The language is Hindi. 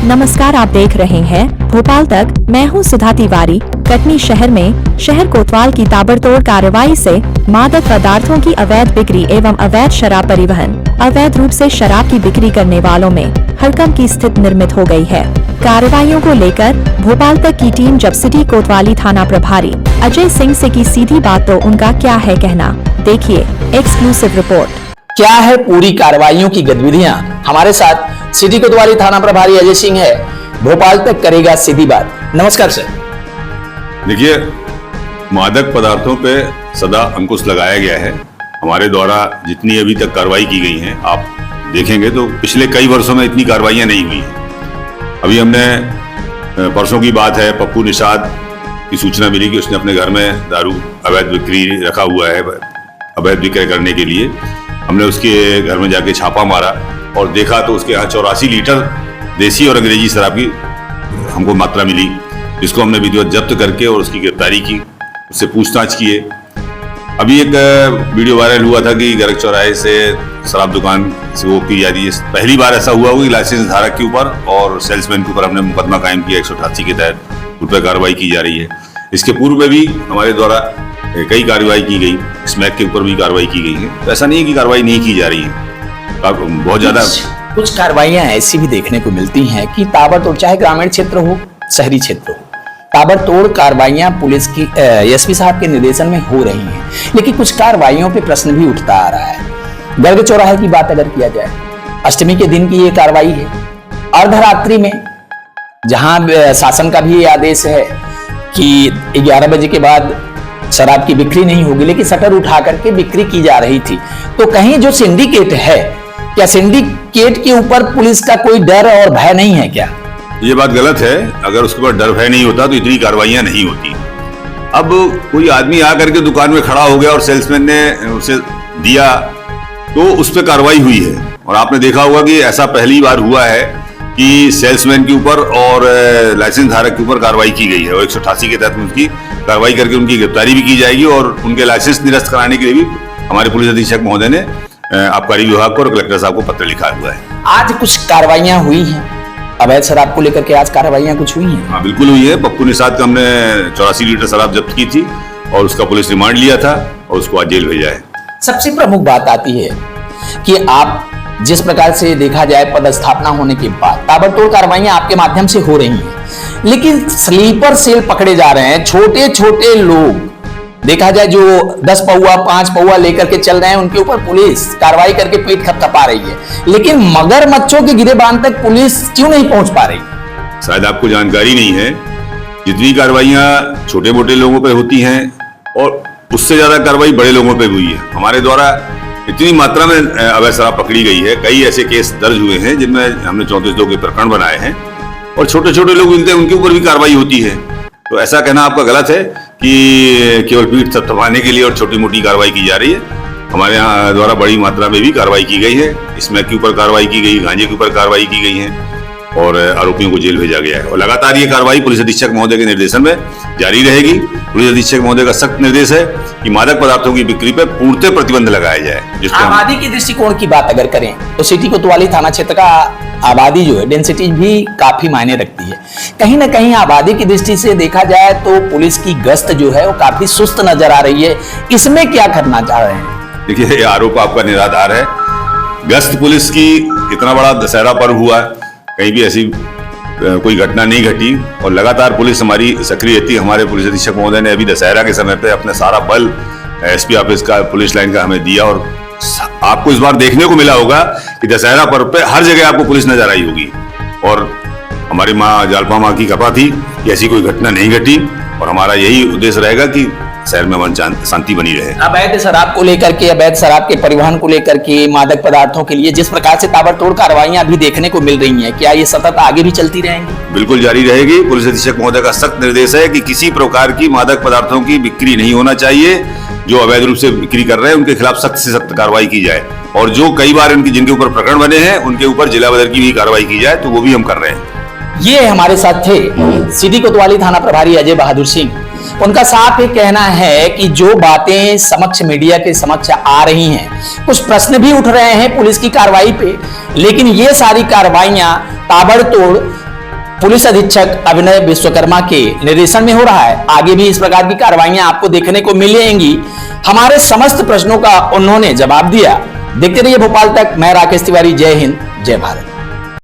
नमस्कार, आप देख रहे हैं भोपाल तक। मैं हूं सुधा तिवारी। कटनी शहर में शहर कोतवाल की ताबड़तोड़ कार्रवाई से मादक पदार्थों की अवैध बिक्री एवं अवैध शराब परिवहन, अवैध रूप से शराब की बिक्री करने वालों में हड़कंप की स्थिति निर्मित हो गई है। कार्रवाइयों को लेकर भोपाल तक की टीम जब सिटी कोतवाली थाना प्रभारी अजय सिंह से की सीधी बात, तो उनका क्या है कहना, देखिए एक्सक्लूसिव रिपोर्ट। क्या है पूरी कार्रवाइयों की गतिविधियां, हमारे साथ सिटी कोतवाली थाना प्रभारी अजय सिंह है, भोपाल तक करेगा सीधी बात। नमस्कार सर। देखिए, मादक पदार्थों पे सदा अंकुश लगाया गया है। हमारे द्वारा जितनी अभी तक कार्रवाई की गई है, आप देखेंगे तो पिछले कई वर्षों में इतनी कार्रवाइयां नहीं हुई हैं। अभी हमने परसों की बात है, पप्पू निषाद की सूचना मिली कि उसने अपने घर में दारू अवैध बिक्री रखा हुआ है, अवैध विक्रय करने के लिए। हमने उसके घर में जाके छापा मारा और देखा तो उसके यहाँ 84 लीटर देसी और अंग्रेजी शराब की हमको मात्रा मिली, जिसको हमने विधिवत जब्त करके और उसकी गिरफ्तारी की, उससे पूछताछ किए। अभी एक वीडियो वायरल हुआ था कि गरग चौराहे से शराब दुकान से वो की जा रही है। पहली बार ऐसा हुआ कि लाइसेंस धारक के ऊपर और सेल्समैन के ऊपर हमने मुकदमा कायम किया, 188 के तहत उन पर कार्रवाई की जा रही है। इसके पूर्व में भी हमारे द्वारा कई कार्रवाई की गई, स्मैक के ऊपर भी कार्रवाई की गई है। तो ऐसा नहीं है कि कार्रवाई नहीं की जा रही है, बहुत ज्यादा। कुछ कार्रवाइयां ऐसी भी देखने को मिलती हैं कि ताबड़तोड़, चाहे ग्रामीण क्षेत्र हो शहरी क्षेत्र हो, ताबड़तोड़ कार्रवाइयां पुलिस की एसपी साहब के निर्देशन में हो रही हैं, लेकिन कुछ कार्रवाइयों पे प्रश्न भी उठता आ रहा है। गरग चौराहे की बात अगर किया जाए, अष्टमी के दिन की ये कार्रवाई है। अर्धरात्रि में जहां शासन का भी ये आदेश है कि 11 बजे के बाद शराब की बिक्री नहीं होगी, लेकिन शटर उठा करके बिक्री की जा रही थी। तो कहीं जो सिंडिकेट है, क्या सिंडिकेट के ऊपर पुलिस का कोई डर और भय नहीं है क्या? ये बात गलत है। अगर उसके ऊपर डर भय नहीं होता तो इतनी कार्रवाइयां नहीं होती। अब कोई आदमी आकर के दुकान में खड़ा हो गया और सेल्समैन ने उसे दिया तो उस पर कार्रवाई हुई है। और आपने देखा होगा कि ऐसा पहली बार हुआ है कि सेल्समैन के ऊपर और लाइसेंस धारक के ऊपर कार्रवाई की गई है और 188 के तहत उसकी कार्रवाई करके उनकी गिरफ्तारी भी की जाएगी और उनके लाइसेंस निरस्त कराने के लिए भी हमारे पुलिस अधीक्षक महोदय ने आबकारी विभाग को और कलेक्टर साहब को पत्र लिखा हुआ है। आज कुछ कार्रवाइयां हुई हैं अवैध शराब को लेकर के, आज कार्रवाइयां कुछ हुई हैं? हाँ, बिल्कुल हुई है। पप्पू निषाद का हमने 84 लीटर शराब जब्त की थी और उसका पुलिस रिमांड लिया था और उसको आज जेल भेजा है। सबसे प्रमुख बात आती है कि आप जिस प्रकार से देखा जाए, पदस्थापना होने के बाद ताबड़तोड़ कार्रवाइयां आपके माध्यम से हो रही हैं, लेकिन स्लीपर सेल पकड़े जा रहे हैं। छोटे छोटे लोग देखा जाए जो 10 पौआ 5 पौआ लेकर के चल रहे हैं, उनके ऊपर पुलिस कार्रवाई करके पेट थपथपा रही है, लेकिन मगरमच्छों के गिरेबान तक पुलिस क्यों नहीं पहुंच पा रही? शायद आपको जानकारी नहीं है। जितनी कार्रवाइयां छोटे मोटे लोगों पे होती हैं और उससे ज्यादा कार्रवाई बड़े लोगों पे हुई है। हमारे द्वारा इतनी मात्रा में अवैध शराब पकड़ी गई है, कई ऐसे केस दर्ज हुए हैं जिनमें हमने 34 लोगों के प्रकरण बनाए हैं और छोटे छोटे लोग मिलते हैं, उनके ऊपर भी कार्रवाई होती है। तो ऐसा कहना आपका गलत है कि केवल पीठ थपथपाने के लिए और छोटी मोटी कार्रवाई की जा रही है। हमारे यहाँ द्वारा बड़ी मात्रा में भी कार्रवाई की गई है। स्मैक के ऊपर कार्रवाई की गई, गांजे के ऊपर कार्रवाई की गई है और आरोपियों को जेल भेजा गया है। और लगातार ये कार्रवाई पुलिस अधीक्षक महोदय के निर्देशन में जारी रहेगी। पुलिस अधीक्षक महोदय का सख्त निर्देश है कि मादक पदार्थों की बिक्री पर पूर्णतः प्रतिबंध लगाया जाए। आबादी के दृष्टिकोण की बात अगर करें तो सिटी कोतवाली थाना क्षेत्र का आबादी जो है, डेंसिटी भी काफी मायने रखती है। कहीं ना कहीं आबादी की दृष्टि से देखा जाए तो पुलिस की गश्त जो है वो काफी सुस्त नजर आ रही है। इसमें क्या करना चाह रहे हैं? देखिए, ये आरोप आपका निराधार है। गश्त पुलिस की, इतना बड़ा दशहरा पर्व हुआ, कहीं भी ऐसी कोई घटना नहीं घटी और लगातार पुलिस हमारी सक्रिय रहती है। हमारे पुलिस अधीक्षक महोदय ने अभी दशहरा के समय पे अपना सारा बल एसपी ऑफिस का, पुलिस लाइन का हमें दिया और आपको इस बार देखने को मिला होगा कि दशहरा पर्व पे हर जगह आपको पुलिस नजर आई होगी। और हमारी माँ जालपा माँ की कृपा थी कि ऐसी कोई घटना नहीं घटी और हमारा यही उद्देश्य रहेगा कि शहर में अमन शांति बनी रहे। अवैध शराब को लेकर के, अवैध शराब के परिवहन को लेकर के, मादक पदार्थों के लिए जिस प्रकार से ताबड़तोड़ कार्रवाइयां अभी देखने को मिल रही हैं, क्या ये सतत आगे भी चलती रहेंगी? बिल्कुल जारी रहेगी। पुलिस अधीक्षक महोदय का सख्त निर्देश है कि किसी प्रकार की मादक पदार्थों की बिक्री नहीं होना चाहिए। जो अवैध रूप से बिक्री कर रहे हैं उनके खिलाफ सख्त से सख्त कार्रवाई की जाए और जो कई बार जिनके ऊपर प्रकरण बने हैं उनके ऊपर जिला बदर की भी कार्रवाई की जाए, तो वो भी हम कर रहे हैं। ये हमारे साथ थे सिटी कोतवाली थाना प्रभारी अजय बहादुर सिंह। उनका साफ ये कहना है कि जो बातें समक्ष मीडिया के समक्ष आ रही हैं, कुछ प्रश्न भी उठ रहे हैं पुलिस की कार्रवाई पे, लेकिन ये सारी कार्रवाइयां ताबड़तोड़ पुलिस अधीक्षक अभिनय विश्वकर्मा के निर्देशन में हो रहा है। आगे भी इस प्रकार की कार्रवाइयां आपको देखने को मिलेंगी। हमारे समस्त प्रश्नों का उन्होंने जवाब दिया। देखते रहिए भोपाल तक। मैं राकेश तिवारी। जय हिंद, जय भारत।